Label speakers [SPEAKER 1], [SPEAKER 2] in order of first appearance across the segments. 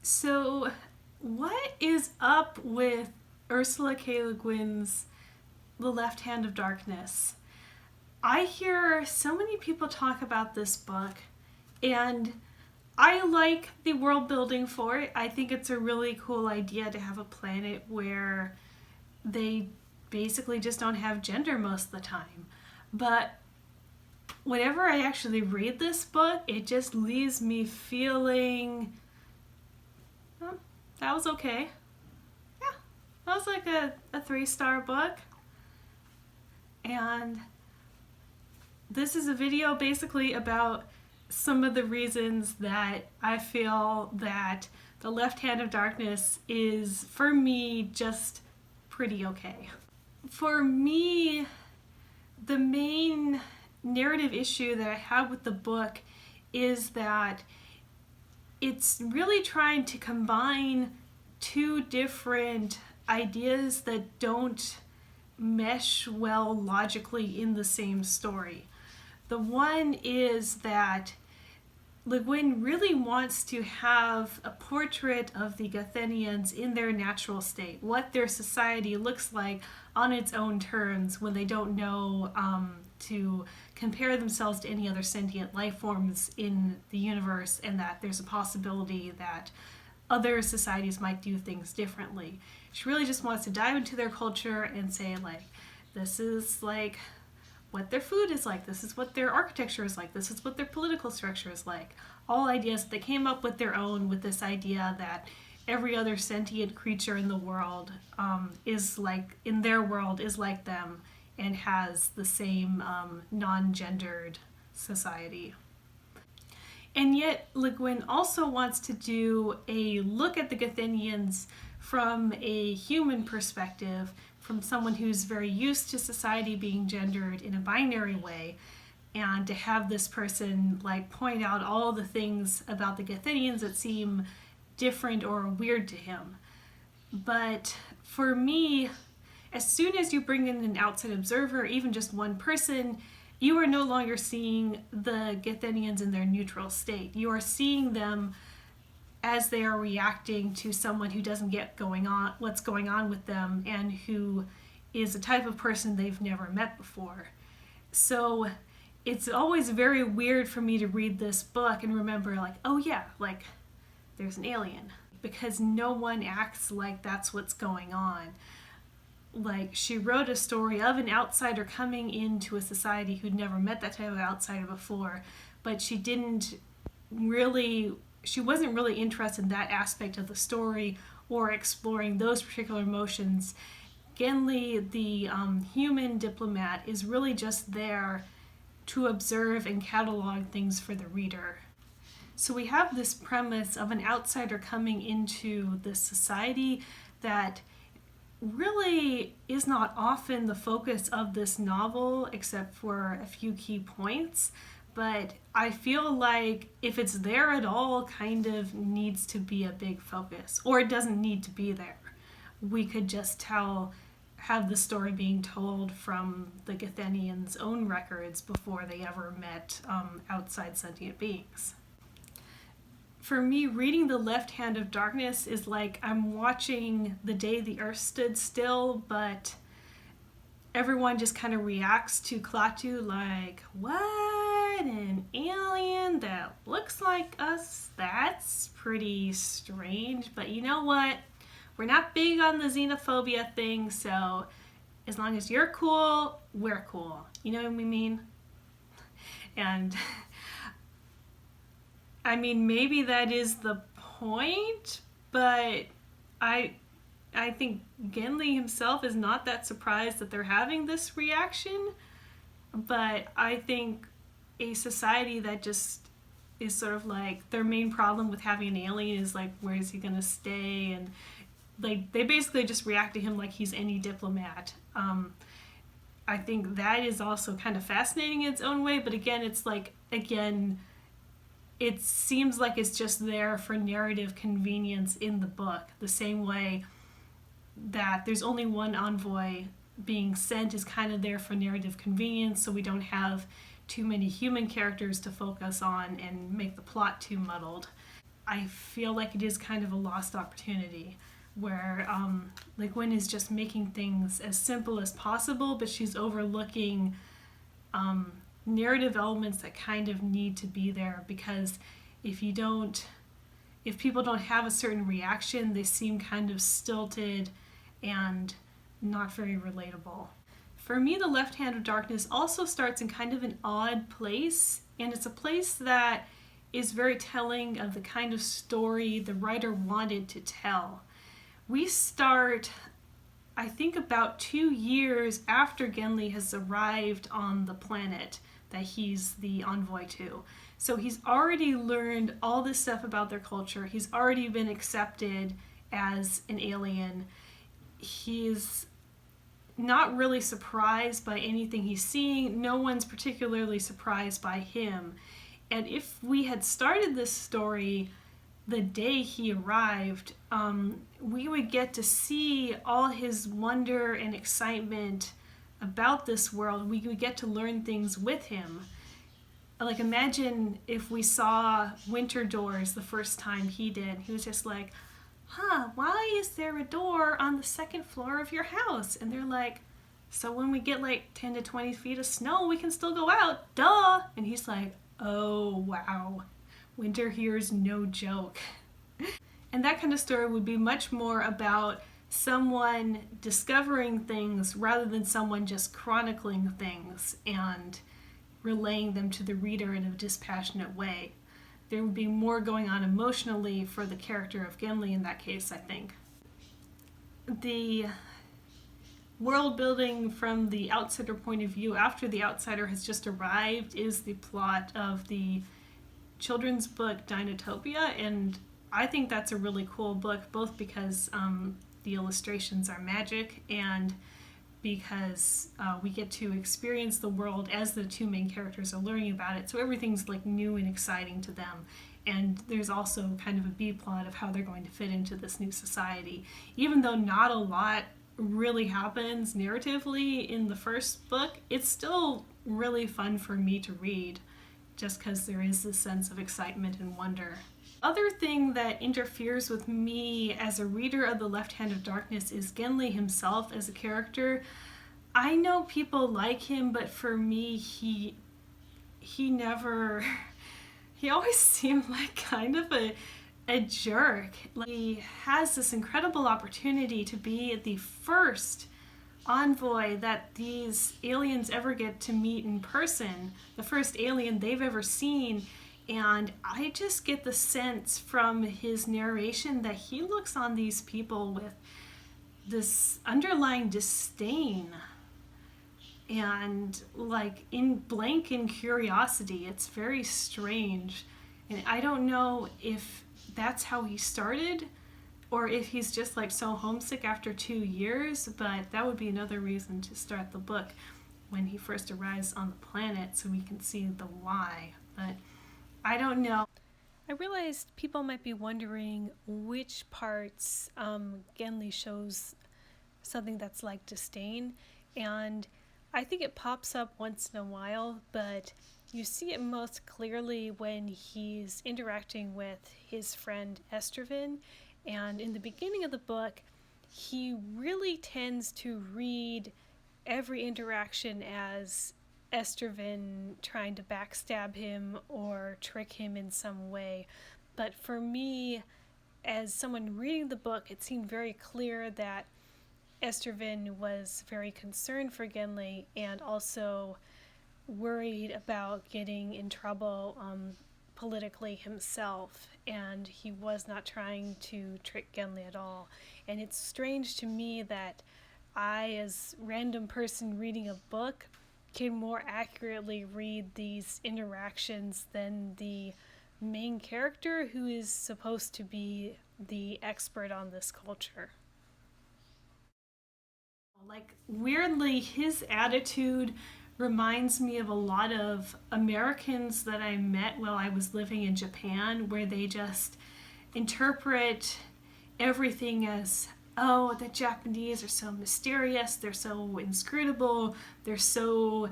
[SPEAKER 1] So, what is up with Ursula K. LeGuin's The Left Hand of Darkness? I hear so many people talk about this book, and I like the world building for it. I think it's a really cool idea to have a planet where they basically just don't have gender most of the time. But whenever I actually read this book, it just leaves me feeling that was okay. Yeah, that was like a 3-star book. And this is a video basically about some of the reasons that I feel that The Left Hand of Darkness is, for me, just pretty okay. For me, the main narrative issue that I have with the book is that it's really trying to combine two different ideas that don't mesh well logically in the same story. The one is that LeGuin really wants to have a portrait of the Gathenians in their natural state, what their society looks like on its own terms when they don't know to compare themselves to any other sentient life forms in the universe, and that there's a possibility that other societies might do things differently. She really just wants to dive into their culture and say, like, this is like what their food is like, this is what their architecture is like, this is what their political structure is like. All ideas that they came up with their own, with this idea that every other sentient creature in the world is like, in their world, is like them and has the same non-gendered society. And yet, LeGuin also wants to do a look at the Gathenians from a human perspective, from someone who's very used to society being gendered in a binary way, and to have this person like point out all the things about the Gathenians that seem different or weird to him. But for me, as soon as you bring in an outside observer, even just one person, you are no longer seeing the Gathenians in their neutral state. You are seeing them as they are reacting to someone who doesn't get what's going on with them, and who is a type of person they've never met before. So it's always very weird for me to read this book and remember, like, oh yeah, like, there's an alien. Because no one acts like that's what's going on. Like, she wrote a story of an outsider coming into a society who'd never met that type of outsider before, but she wasn't really interested in that aspect of the story or exploring those particular emotions. Genli, the human diplomat, is really just there to observe and catalog things for the reader. So we have this premise of an outsider coming into this society that really is not often the focus of this novel, except for a few key points. But I feel like if it's there at all, kind of needs to be a big focus. Or it doesn't need to be there. We could just have the story being told from the Gathenians' own records before they ever met outside sentient beings. For me, reading The Left Hand of Darkness is like I'm watching The Day the Earth Stood Still, but everyone just kind of reacts to Klaatu like, what? An alien that looks like us? That's pretty strange, but you know what? We're not big on the xenophobia thing, so as long as you're cool, we're cool. You know what we mean? And I mean, maybe that is the point, but I think Genli himself is not that surprised that they're having this reaction, but I think a society that just is sort of like, their main problem with having an alien is like, where is he gonna stay? And like, they basically just react to him like he's any diplomat. I think that is also kind of fascinating in its own way, but again, it's like, it seems like it's just there for narrative convenience in the book, the same way that there's only one envoy being sent is kind of there for narrative convenience, so we don't have too many human characters to focus on and make the plot too muddled. I feel like it is kind of a lost opportunity where LeGuin is just making things as simple as possible, but she's overlooking narrative elements that kind of need to be there, because if people don't have a certain reaction, they seem kind of stilted and not very relatable. For me, The Left Hand of Darkness also starts in kind of an odd place, and it's a place that is very telling of the kind of story the writer wanted to tell. We start, I think, about 2 years after Genli has arrived on the planet that he's the envoy to. So he's already learned all this stuff about their culture. He's already been accepted as an alien. He's not really surprised by anything he's seeing. No one's particularly surprised by him. And if we had started this story the day he arrived, we would get to see all his wonder and excitement about this world. We would get to learn things with him. Like, imagine if we saw Winter Doors the first time he did. He was just like, why is there a door on the second floor of your house? And they're like, so when we get like 10 to 20 feet of snow, we can still go out, duh. And he's like, oh, wow. Winter here is no joke. And that kind of story would be much more about someone discovering things rather than someone just chronicling things and relaying them to the reader in a dispassionate way. There would be more going on emotionally for the character of Genli in that case, I think. The world building from the outsider point of view after the outsider has just arrived is the plot of the children's book Dinotopia, and I think that's a really cool book, both because the illustrations are magic and because we get to experience the world as the two main characters are learning about it, so everything's like new and exciting to them. And there's also kind of a B-plot of how they're going to fit into this new society. Even though not a lot really happens narratively in the first book, it's still really fun for me to read, just because there is this sense of excitement and wonder. Other thing that interferes with me as a reader of The Left Hand of Darkness is Genli himself as a character. I know people like him, but for me, he always seemed like kind of a jerk. Like, he has this incredible opportunity to be the first envoy that these aliens ever get to meet in person, the first alien they've ever seen, and I just get the sense from his narration that he looks on these people with this underlying disdain and like in blank in curiosity. It's very strange, and I don't know if that's how he started or if he's just like so homesick after 2 years, but that would be another reason to start the book when he first arrives on the planet so we can see the why. But I don't know. I realized people might be wondering which parts Genli shows something that's like disdain, and I think it pops up once in a while, but you see it most clearly when he's interacting with his friend Estervin, and in the beginning of the book, he really tends to read every interaction as Estervin trying to backstab him or trick him in some way. But for me, as someone reading the book, it seemed very clear that Estervin was very concerned for Genli and also worried about getting in trouble politically himself, and he was not trying to trick Genli at all. And it's strange to me that I, as a random person reading a book, can more accurately read these interactions than the main character, who is supposed to be the expert on this culture. Like, weirdly, his attitude reminds me of a lot of Americans that I met while I was living in Japan, where they just interpret everything as, oh, the Japanese are so mysterious, they're so inscrutable, they're so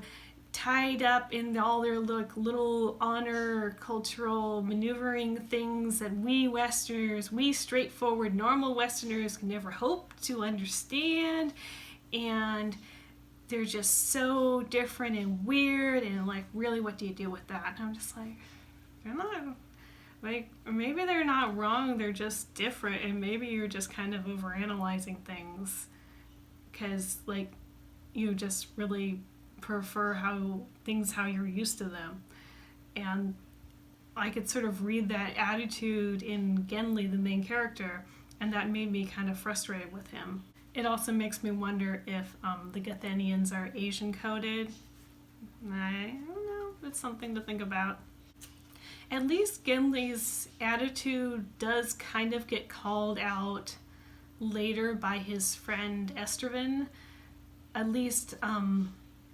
[SPEAKER 1] tied up in all their little honor cultural maneuvering things that we Westerners, we straightforward normal Westerners can never hope to understand, and they're just so different and weird, and like, really, what do you do with that? And I'm just like, they're not, like, maybe they're not wrong, they're just different, and maybe you're just kind of overanalyzing things because, like, you just really prefer how you're used to them. And I could sort of read that attitude in Genli, the main character, and that made me kind of frustrated with him. It also makes me wonder if the Gathenians are Asian coded. I don't know, it's something to think about. At least Genli's attitude does kind of get called out later by his friend Estervin. At least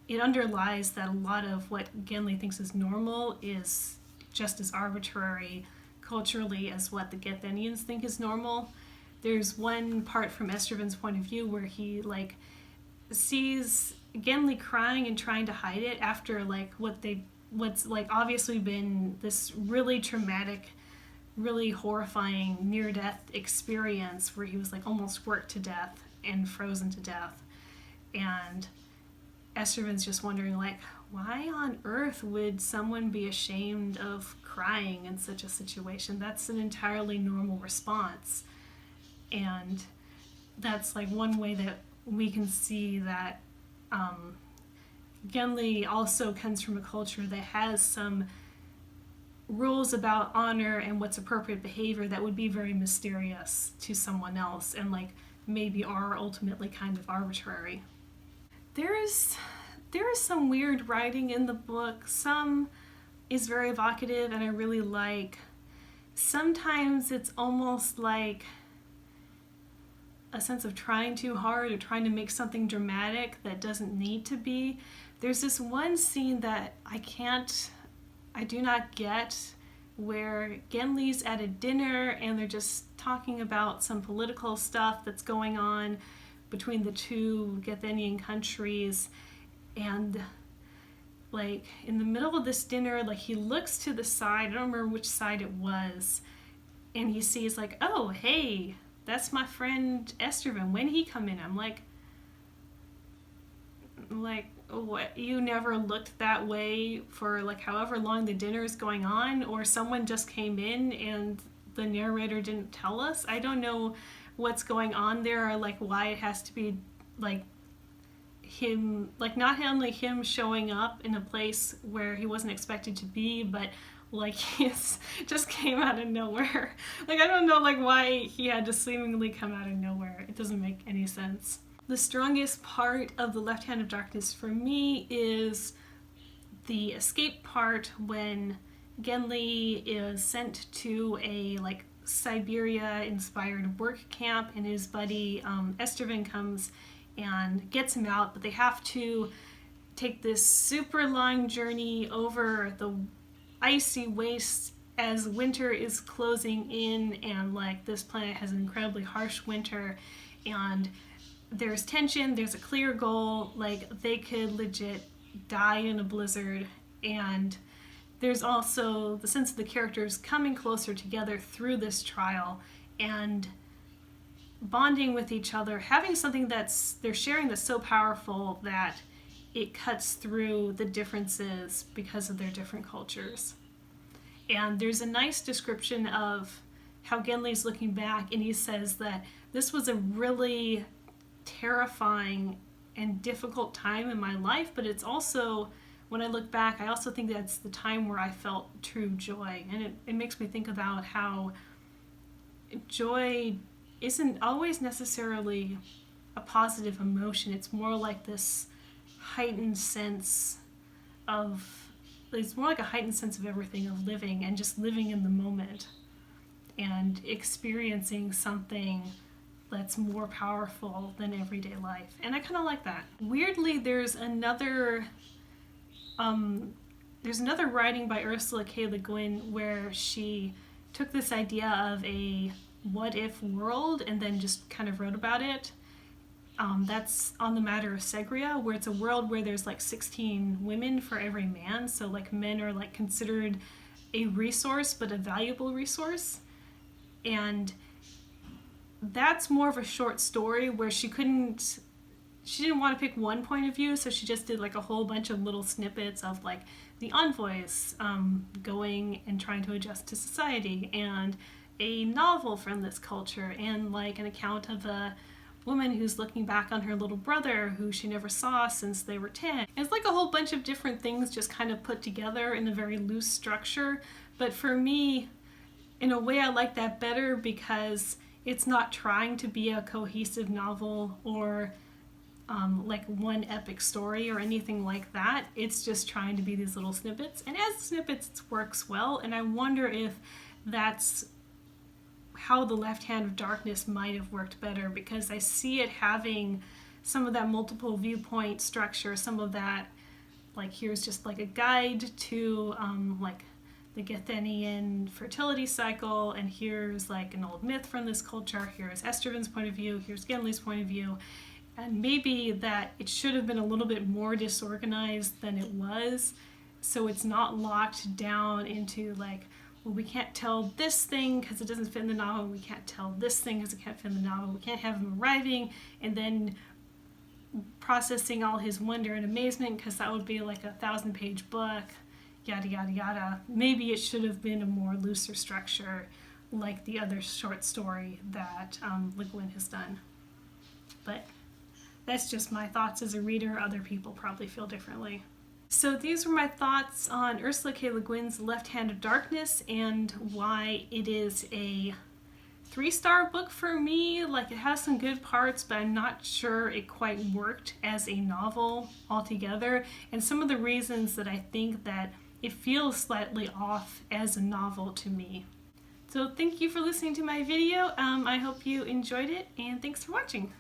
[SPEAKER 1] it underlies that a lot of what Genli thinks is normal is just as arbitrary culturally as what the Gathenians think is normal. There's one part from Estervin's point of view where he like sees Genli crying and trying to hide it after like what's like obviously been this really traumatic, really horrifying near-death experience where he was like almost worked to death and frozen to death. And Estervin's just wondering, like, why on earth would someone be ashamed of crying in such a situation? That's an entirely normal response. And that's like one way that we can see that Genli also comes from a culture that has some rules about honor and what's appropriate behavior that would be very mysterious to someone else and like maybe are ultimately kind of arbitrary. There is some weird writing in the book. Some is very evocative and I really like. Sometimes it's almost like a sense of trying too hard or trying to make something dramatic that doesn't need to be. There's this one scene that I do not get, where Genli's at a dinner and they're just talking about some political stuff that's going on between the two Gathenian countries, and like in the middle of this dinner, like he looks to the side, I don't remember which side it was, and he sees like, oh hey, that's my friend Estervin, when he come in? I'm like what, you never looked that way for like however long the dinner is going on, or someone just came in and the narrator didn't tell us? I don't know what's going on there, or like why it has to be like him, like not only him showing up in a place where he wasn't expected to be, but like he's just came out of nowhere. Like I don't know like why he had to seemingly come out of nowhere. It doesn't make any sense. The strongest part of The Left Hand of Darkness for me is the escape part when Genli is sent to a like Siberia-inspired work camp, and his buddy Estervin comes and gets him out, but they have to take this super long journey over the icy wastes as winter is closing in, and like this planet has an incredibly harsh winter, and there's tension, there's a clear goal, like they could legit die in a blizzard, and there's also the sense of the characters coming closer together through this trial and bonding with each other, having something they're sharing that's so powerful that it cuts through the differences because of their different cultures. And there's a nice description of how Genli's looking back, and he says that this was a really terrifying and difficult time in my life, but it's also, when I look back, I also think that's the time where I felt true joy. And it makes me think about how joy isn't always necessarily a positive emotion. It's more like this heightened sense of, it's more like a heightened sense of everything, of living and just living in the moment and experiencing something that's more powerful than everyday life. And I kind of like that. Weirdly, there's another writing by Ursula K. LeGuin where she took this idea of a what-if world and then just kind of wrote about it. That's on the matter of Segria, where it's a world where there's like 16 women for every man. So like men are like considered a resource, but a valuable resource. And that's more of a short story where she didn't want to pick one point of view, so she just did like a whole bunch of little snippets of like the envoys going and trying to adjust to society, and a novel from this culture, and like an account of a woman who's looking back on her little brother who she never saw since they were 10. And it's like a whole bunch of different things just kind of put together in a very loose structure. But for me, in a way, I like that better because it's not trying to be a cohesive novel or like one epic story or anything like that. It's just trying to be these little snippets. And as snippets, it works well. And I wonder if that's how The Left Hand of Darkness might have worked better, because I see it having some of that multiple viewpoint structure, some of that, like here's just like a guide to like the Gethenian fertility cycle, and here's like an old myth from this culture, here's Estervin's point of view, here's Genly's point of view, and maybe that it should have been a little bit more disorganized than it was, so it's not locked down into like, well, we can't tell this thing because it doesn't fit in the novel, we can't tell this thing because it can't fit in the novel, we can't have him arriving and then processing all his wonder and amazement because that would be like a 1,000-page book, yada yada yada. Maybe it should have been a more looser structure like the other short story that LeGuin has done. But that's just my thoughts as a reader. Other people probably feel differently. So these were my thoughts on Ursula K. Le Guin's Left Hand of Darkness and why it is a 3-star book for me. Like, it has some good parts, but I'm not sure it quite worked as a novel altogether. And some of the reasons that I think that it feels slightly off as a novel to me. So thank you for listening to my video. I hope you enjoyed it, and thanks for watching.